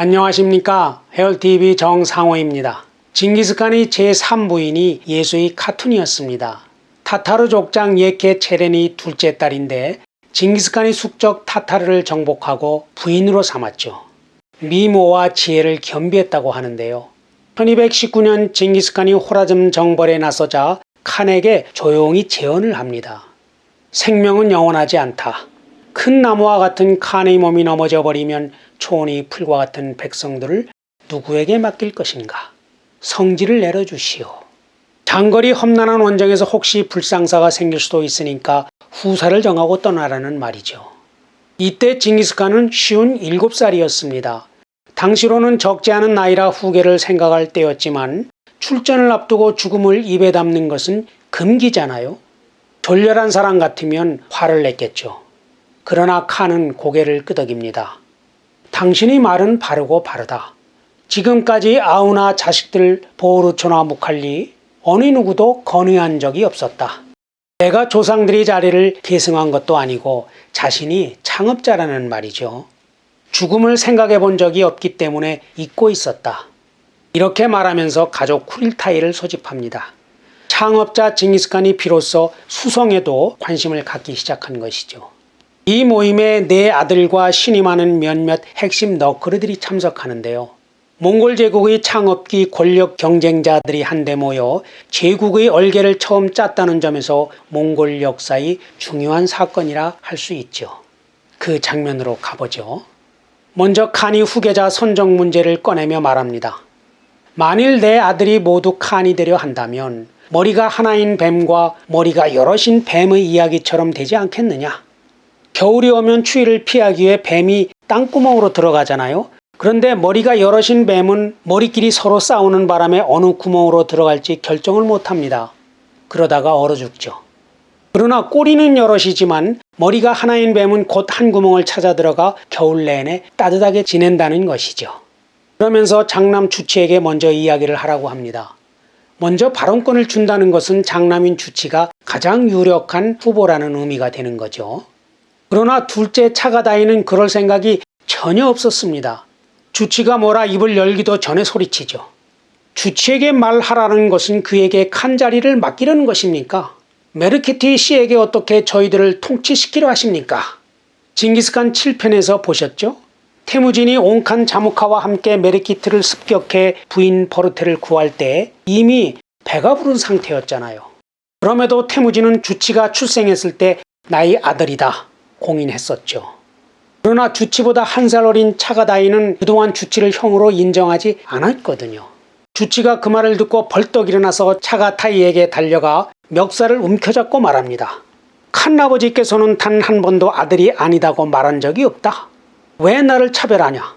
안녕하십니까. 헤얼TV 정상호입니다. 징기스칸의 제3부인이 예수의 카툰이었습니다. 타타르 족장 예케 체렌이 둘째 딸인데 징기스칸이 숙적 타타르를 정복하고 부인으로 삼았죠. 미모와 지혜를 겸비했다고 하는데요. 1219년 징기스칸이 호라즘 정벌에 나서자 칸에게 조용히 제언을 합니다. 생명은 영원하지 않다. 큰 나무와 같은 칸의 몸이 넘어져 버리면 초원이 풀과 같은 백성들을 누구에게 맡길 것인가? 성질을 내려주시오. 장거리 험난한 원정에서 혹시 불상사가 생길 수도 있으니까 후사를 정하고 떠나라는 말이죠. 이때 징기스칸은 57살이었습니다. 당시로는 적지 않은 나이라 후계를 생각할 때였지만 출전을 앞두고 죽음을 입에 담는 것은 금기잖아요. 졸렬한 사람 같으면 화를 냈겠죠. 그러나 칸은 고개를 끄덕입니다. 당신의 말은 바르고 바르다. 지금까지 아우나 자식들 보르초나 무칼리 어느 누구도 건의한 적이 없었다. 내가 조상들의 자리를 계승한 것도 아니고 자신이 창업자라는 말이죠. 죽음을 생각해 본 적이 없기 때문에 잊고 있었다. 이렇게 말하면서 가족 쿠릴타이를 소집합니다. 창업자 징기스칸이 비로소 수성에도 관심을 갖기 시작한 것이죠. 이 모임에 네 아들과 신이 많은 몇몇 핵심 너크르들이 참석하는데요. 몽골 제국의 창업기 권력 경쟁자들이 한데 모여 제국의 얼개를 처음 짰다는 점에서 몽골 역사의 중요한 사건이라 할 수 있죠. 그 장면으로 가보죠. 먼저 칸이 후계자 선정 문제를 꺼내며 말합니다. 만일 내 아들이 모두 칸이 되려 한다면 머리가 하나인 뱀과 머리가 여럿인 뱀의 이야기처럼 되지 않겠느냐? 겨울이 오면 추위를 피하기 위해 뱀이 땅구멍으로 들어가잖아요. 그런데 머리가 여럿인 뱀은 머리끼리 서로 싸우는 바람에 어느 구멍으로 들어갈지 결정을 못합니다. 그러다가 얼어 죽죠. 그러나 꼬리는 여럿이지만 머리가 하나인 뱀은 곧 한 구멍을 찾아 들어가 겨울 내내 따뜻하게 지낸다는 것이죠. 그러면서 장남 주치에게 먼저 이야기를 하라고 합니다. 먼저 발언권을 준다는 것은 장남인 주치가 가장 유력한 후보라는 의미가 되는 거죠. 그러나 둘째 차가다이는 그럴 생각이 전혀 없었습니다. 주치가 뭐라 입을 열기도 전에 소리치죠. 주치에게 말하라는 것은 그에게 칸 자리를 맡기려는 것입니까? 메르케티 씨에게 어떻게 저희들을 통치시키려 하십니까? 징기스칸 7편에서 보셨죠? 태무진이 옹칸 자무카와 함께 메르키트를 습격해 부인 버르테를 구할 때 이미 배가 부른 상태였잖아요. 그럼에도 태무진은 주치가 출생했을 때 나의 아들이다 공인했었죠. 그러나 주치보다 한 살 어린 차가다이는 그동안 주치를 형으로 인정하지 않았거든요. 주치가 그 말을 듣고 벌떡 일어나서 차가타이에게 달려가 멱살을 움켜잡고 말합니다. 칸 아버지께서는 단 한 번도 아들이 아니다고 말한 적이 없다. 왜 나를 차별하냐?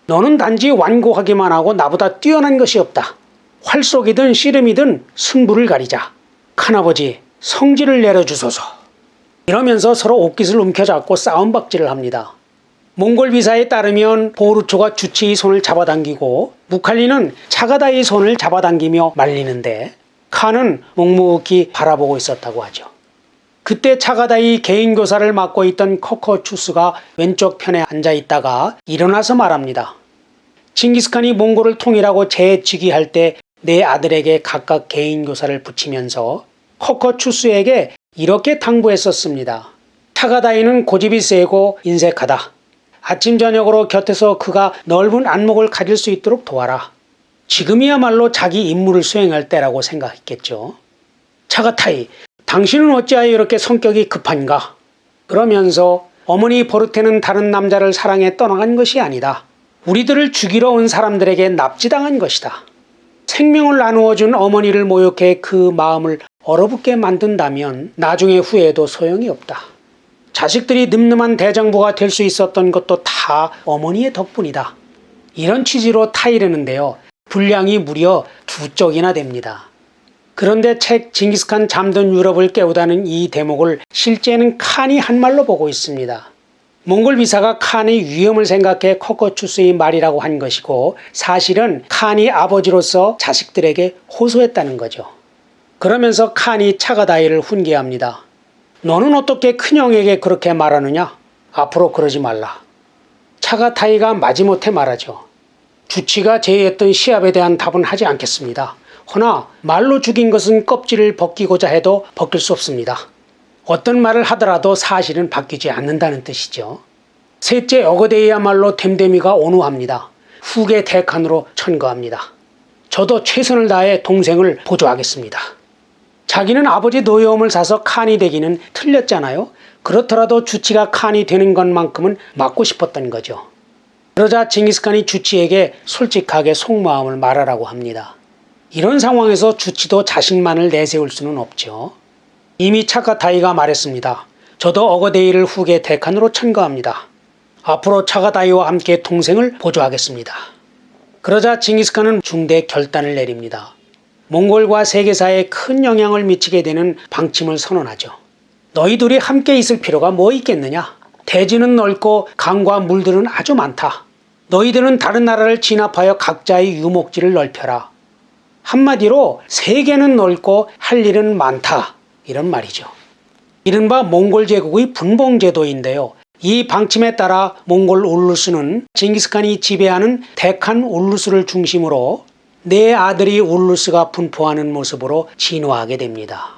너는 단지 완고하기만 하고 나보다 뛰어난 것이 없다. 활쏘기든 씨름이든 승부를 가리자. 칸 아버지 성질을 내려주소서. 이러면서 서로 옷깃을 움켜잡고 싸움박질을 합니다. 몽골 비사에 따르면 보르초가 주치의 손을 잡아당기고 무칼리는 차가다의 손을 잡아당기며 말리는데 칸은 묵묵히 바라보고 있었다고 하죠. 그때 차가다의 개인교사를 맡고 있던 커커추스가 왼쪽 편에 앉아있다가 일어나서 말합니다. 징기스칸이 몽골을 통일하고 재직위할 때 내 아들에게 각각 개인교사를 붙이면서 커커추스에게 이렇게 당부했었습니다. 차가다이는 고집이 세고 인색하다. 아침 저녁으로 곁에서 그가 넓은 안목을 가질 수 있도록 도와라. 지금이야말로 자기 임무를 수행할 때라고 생각했겠죠. 차가타이, 당신은 어찌하여 이렇게 성격이 급한가? 그러면서 어머니 버르테는 다른 남자를 사랑해 떠나간 것이 아니다. 우리들을 죽이러 온 사람들에게 납치당한 것이다. 생명을 나누어준 어머니를 모욕해 그 마음을 얼어붙게 만든다면 나중에 후회해도 소용이 없다. 자식들이 늠름한 대장부가 될 수 있었던 것도 다 어머니의 덕분이다. 이런 취지로 타이르는데요. 분량이 무려 2쪽이나 됩니다. 그런데 책 징기스칸 잠든 유럽을 깨우다는 이 대목을 실제는 칸이 한 말로 보고 있습니다. 몽골 비사가 칸의 위험을 생각해 커커추스의 말이라고 한 것이고 사실은 칸이 아버지로서 자식들에게 호소했다는 거죠. 그러면서 칸이 차가다이를 훈계합니다. 너는 어떻게 큰형에게 그렇게 말하느냐? 앞으로 그러지 말라. 차가타이가 마지못해 말하죠. 주치가 제의했던 시합에 대한 답은 하지 않겠습니다. 허나 말로 죽인 것은 껍질을 벗기고자 해도 벗길 수 없습니다. 어떤 말을 하더라도 사실은 바뀌지 않는다는 뜻이죠. 셋째 어거데이야말로 댐댐이가 온후합니다. 후계 대칸으로 천거합니다. 저도 최선을 다해 동생을 보조하겠습니다. 자기는 아버지 노여움을 사서 칸이 되기는 틀렸잖아요. 그렇더라도 주치가 칸이 되는 것만큼은 막고 싶었던 거죠. 그러자 징기스칸이 주치에게 솔직하게 속마음을 말하라고 합니다. 이런 상황에서 주치도 자신만을 내세울 수는 없죠. 이미 차가타이가 말했습니다. 저도 어거데이를 후계 대칸으로 천거합니다. 앞으로 차가타이와 함께 동생을 보조하겠습니다. 그러자 징기스칸은 중대 결단을 내립니다. 몽골과 세계사에 큰 영향을 미치게 되는 방침을 선언하죠. 너희 둘이 함께 있을 필요가 뭐 있겠느냐? 대지는 넓고 강과 물들은 아주 많다. 너희들은 다른 나라를 진압하여 각자의 유목지를 넓혀라. 한마디로 세계는 넓고 할 일은 많다. 이런 말이죠. 이른바 몽골 제국의 분봉제도인데요. 이 방침에 따라 몽골 울루스는 징기스칸이 지배하는 데칸 울루스를 중심으로 네 아들이 울루스가 분포하는 모습으로 진화하게 됩니다.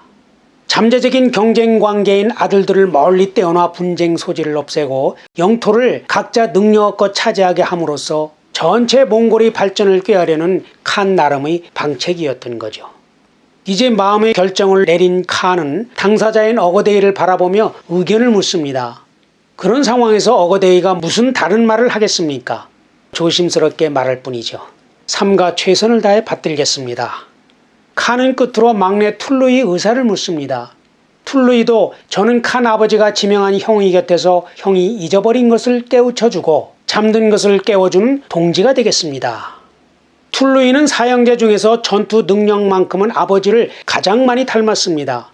잠재적인 경쟁 관계인 아들들을 멀리 떼어놔 분쟁 소지를 없애고 영토를 각자 능력껏 차지하게 함으로써 전체 몽골의 발전을 꾀하려는 칸 나름의 방책이었던 거죠. 이제 마음의 결정을 내린 칸은 당사자인 어거데이를 바라보며 의견을 묻습니다. 그런 상황에서 어거데이가 무슨 다른 말을 하겠습니까? 조심스럽게 말할 뿐이죠. 삼가 최선을 다해 받들겠습니다. 칸은 끝으로 막내 툴루의 의사를 묻습니다. 툴루이도 저는 칸 아버지가 지명한 형의 곁에서 형이 잊어버린 것을 깨우쳐주고 잠든 것을 깨워주는 동지가 되겠습니다. 툴루이는 사형제 중에서 전투 능력만큼은 아버지를 가장 많이 닮았습니다.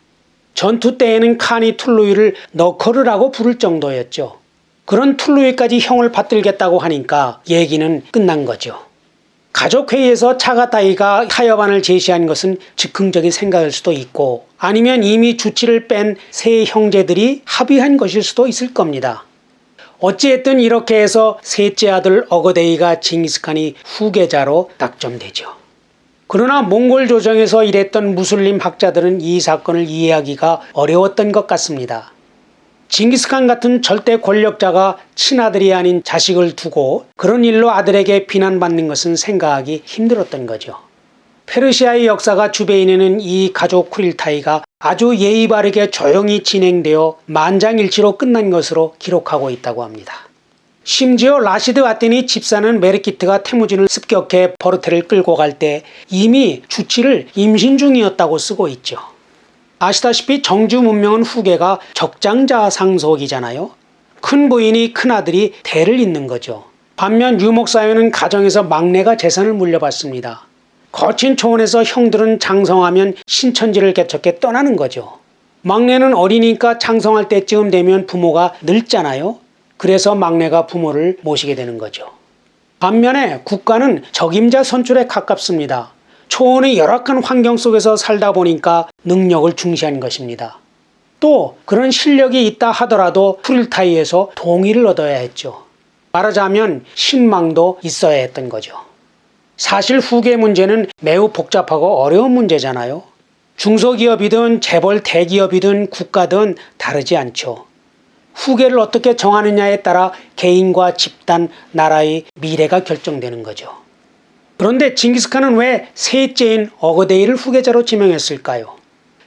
전투 때에는 칸이 툴루이를 너커르라고 부를 정도였죠. 그런 툴루이까지 형을 받들겠다고 하니까 얘기는 끝난 거죠. 가족회의에서 차가타이가 타협안을 제시한 것은 즉흥적인 생각일 수도 있고 아니면 이미 주치를 뺀 세 형제들이 합의한 것일 수도 있을 겁니다. 어찌했든 이렇게 해서 셋째 아들 어거데이가 징기스칸이 후계자로 낙점되죠. 그러나 몽골 조정에서 일했던 무슬림 학자들은 이 사건을 이해하기가 어려웠던 것 같습니다. 징기스칸 같은 절대 권력자가 친아들이 아닌 자식을 두고 그런 일로 아들에게 비난받는 것은 생각하기 힘들었던 거죠. 페르시아의 역사가 주베인에는 이 가족 쿠릴타이가 아주 예의 바르게 조용히 진행되어 만장일치로 끝난 것으로 기록하고 있다고 합니다. 심지어 라시드 아테니 집사는 메르키트가 태무진을 습격해 버르테를 끌고 갈 때 이미 주치를 임신 중이었다고 쓰고 있죠. 아시다시피 정주 문명은 후계가 적장자 상속이잖아요. 큰 부인이 큰아들이 대를 잇는 거죠. 반면 유목사회는 가정에서 막내가 재산을 물려받습니다. 거친 초원에서 형들은 장성하면 신천지를 개척해 떠나는 거죠. 막내는 어리니까 장성할 때쯤 되면 부모가 늙잖아요. 그래서 막내가 부모를 모시게 되는 거죠. 반면에 국가는 적임자 선출에 가깝습니다. 초원의 열악한 환경 속에서 살다 보니까 능력을 중시한 것입니다. 또 그런 실력이 있다 하더라도 쿠릴타이에서 동의를 얻어야 했죠. 말하자면 신망도 있어야 했던 거죠. 사실 후계 문제는 매우 복잡하고 어려운 문제잖아요. 중소기업이든 재벌 대기업이든 국가든 다르지 않죠. 후계를 어떻게 정하느냐에 따라 개인과 집단, 나라의 미래가 결정되는 거죠. 그런데 징기스칸은 왜 셋째인 어거데이를 후계자로 지명했을까요?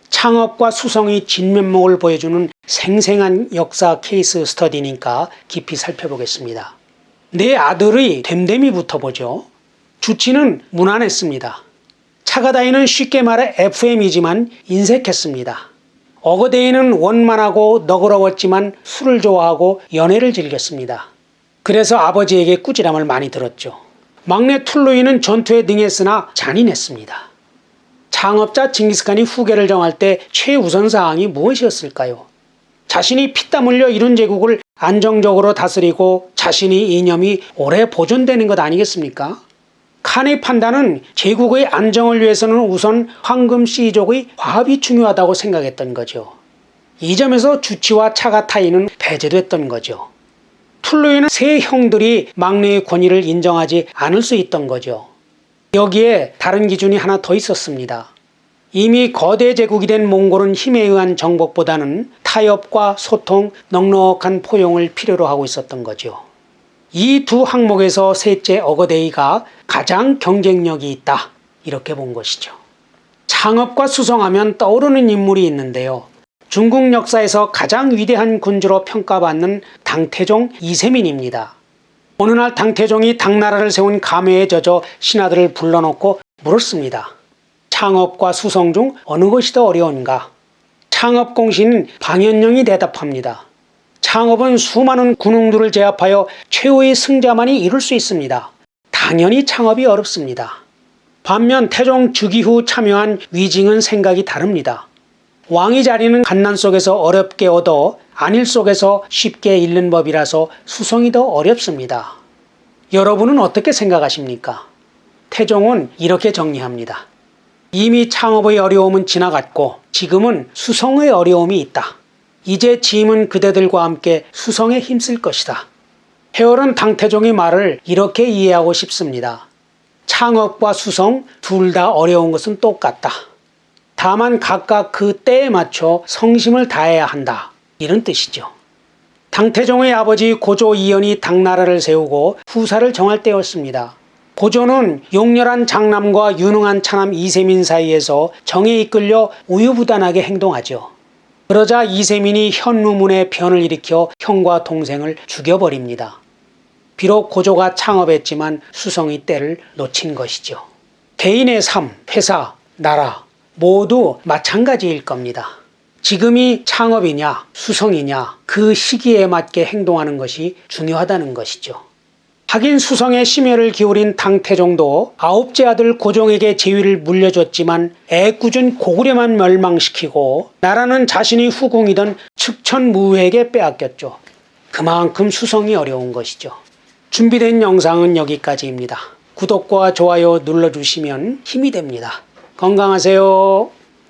창업과 수성의 진면목을 보여주는 생생한 역사 케이스 스터디니까 깊이 살펴보겠습니다. 네 아들의 댐댐이부터 보죠. 주치는 무난했습니다. 차가다이는 쉽게 말해 FM이지만 인색했습니다. 어거데이는 원만하고 너그러웠지만 술을 좋아하고 연애를 즐겼습니다. 그래서 아버지에게 꾸지람을 많이 들었죠. 막내 툴루이는 전투에 능했으나 잔인했습니다. 창업자 징기스칸이 후계를 정할 때 최우선 사항이 무엇이었을까요? 자신이 피땀 흘려 이룬 제국을 안정적으로 다스리고 자신의 이념이 오래 보존되는 것 아니겠습니까? 칸의 판단은 제국의 안정을 위해서는 우선 황금 씨족의 화합이 중요하다고 생각했던 거죠. 이 점에서 주치와 차가타이는 배제됐던 거죠. 툴루이는 세 형들이 막내의 권위를 인정하지 않을 수 있던 거죠. 여기에 다른 기준이 하나 더 있었습니다. 이미 거대 제국이 된 몽골은 힘에 의한 정복보다는 타협과 소통, 넉넉한 포용을 필요로 하고 있었던 거죠. 이 두 항목에서 셋째 어거데이가 가장 경쟁력이 있다, 이렇게 본 것이죠. 창업과 수성하면 떠오르는 인물이 있는데요. 중국 역사에서 가장 위대한 군주로 평가받는 당태종 이세민입니다. 어느 날 당태종이 당나라를 세운 감회에 젖어 신하들을 불러놓고 물었습니다. 창업과 수성 중 어느 것이 더 어려운가? 창업 공신 방현령이 대답합니다. 창업은 수많은 군웅들을 제압하여 최후의 승자만이 이룰 수 있습니다. 당연히 창업이 어렵습니다. 반면 태종 즉위 후 참여한 위징은 생각이 다릅니다. 왕의 자리는 갓난 속에서 어렵게 얻어 안일 속에서 쉽게 잃는 법이라서 수성이 더 어렵습니다. 여러분은 어떻게 생각하십니까? 태종은 이렇게 정리합니다. 이미 창업의 어려움은 지나갔고 지금은 수성의 어려움이 있다. 이제 짐은 그대들과 함께 수성에 힘쓸 것이다. 해월은 당태종의 말을 이렇게 이해하고 싶습니다. 창업과 수성 둘 다 어려운 것은 똑같다. 다만 각각 그 때에 맞춰 성심을 다해야 한다, 이런 뜻이죠. 당태종의 아버지 고조 이연이 당나라를 세우고 후사를 정할 때였습니다. 고조는 용렬한 장남과 유능한 차남 이세민 사이에서 정에 이끌려 우유부단하게 행동하죠. 그러자 이세민이 현무문에 변을 일으켜 형과 동생을 죽여버립니다. 비록 고조가 창업했지만 수성의 때를 놓친 것이죠. 개인의 삶, 회사, 나라 모두 마찬가지일 겁니다. 지금이 창업이냐 수성이냐 그 시기에 맞게 행동하는 것이 중요하다는 것이죠. 하긴 수성에 심혈을 기울인 당태종도 아홉째 아들 고종에게 제위를 물려줬지만 애꿎은 고구려만 멸망시키고 나라는 자신이 후궁이던 측천무후에게 빼앗겼죠. 그만큼 수성이 어려운 것이죠. 준비된 영상은 여기까지입니다. 구독과 좋아요 눌러주시면 힘이 됩니다. 건강하세요.